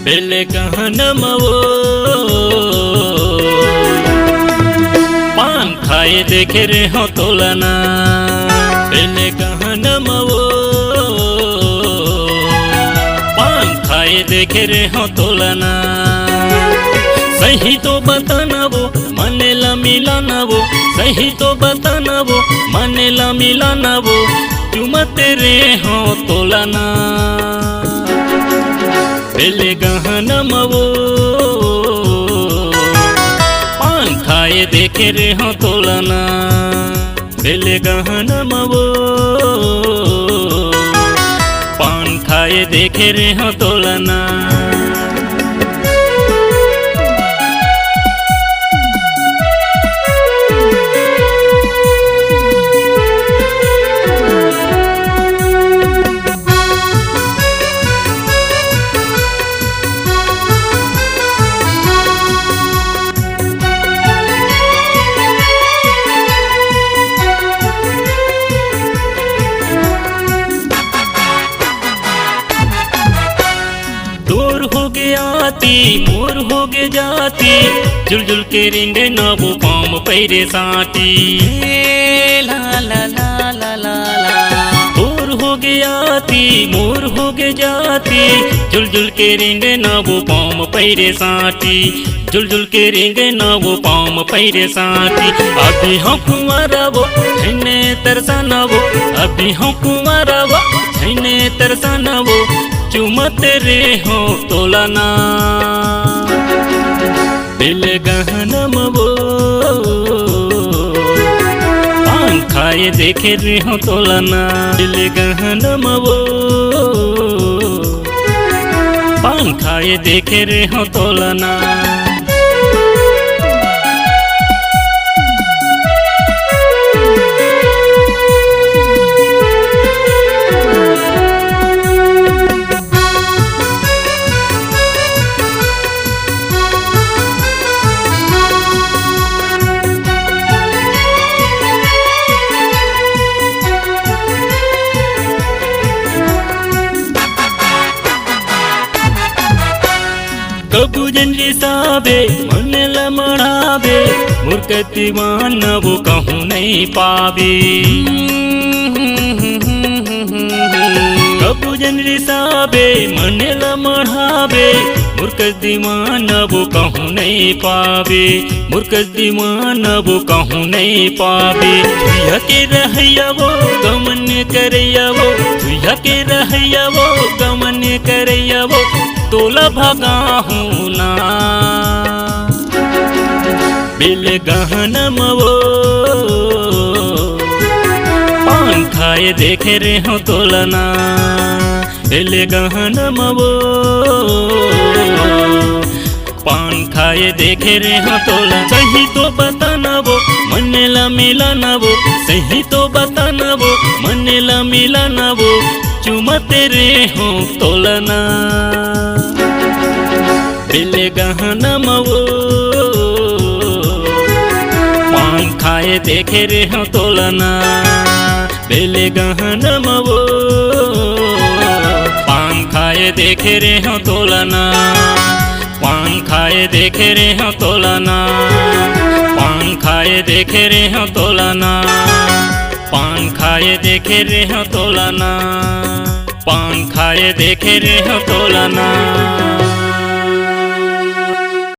बेले कहनमवो पान खाए देखे रे हो तोलना। बेले कहनमवो पान खाए देखे रे हो तोलना। सही तो बताना वो मने ला मिलाना वो, सही तो बताना वो मने ला मिलाना वो, चुमा तेरे हो तोलना। बेले गहनमवो पान खाए देखे रे हो तोलना। बेले गहनमवो पान खाए देखे रे हो तोलना। मोर हो गे जाती जुलजुल के रिंगे नबो पाम पैरे साटी। ला ला ला ला ला ला मोर हो गे आती, मोर हो गे जाती जुलजुल के रिंगे नबो पाम पैरे साटी। जुलजुल के रिंगे नबो पाम पैरे साटी। अभी हम कुंवारा वो छैने तरसाना वो, अभी हम कुंवारा वो छैने तरसाना वो, चुमा तेरे हो तोलना। बेले गहनमवो पान खाए देखे रे हो तोलना। बेले गहनमवो पान खाए देखे रे हो तोलना। कबू जनरी साबे मन लमड़ाबे, मूर्खती मानवो कहूँ नहीं पाबे। कबू जनरी साबे मन लमड़ाबे, मूर्खती मानवो कहूँ नहीं पाबे। मूर्खती मानवो कहूँ नहीं पाबे। तुझ के रहैया वो गमन करैया वो, तुझ के रहैया वो गमन करैया वो, तोला भगा हूँ ना। बेले गहनमवो पान खाए देखे रे हो तोलना। बेले गहनमवो पान खाए देखे रे हो तोलना। सही तो बताना वो मने ला मिलाना वो, सही तो बताना वो मने ला मिलाना वो, चुमा तेरे हो तोलना। बेले गहनमवो पान खाए देखे रे हो तोलना। बेले गहनमवो पान खाए देखे रे हो तोलना। पान खाए देखे रे हो तोलना। पान खाए देखे रे हो तोलना। पान खाए देखे रे हो तोलना। पान खाए देखे रे हो तोलना।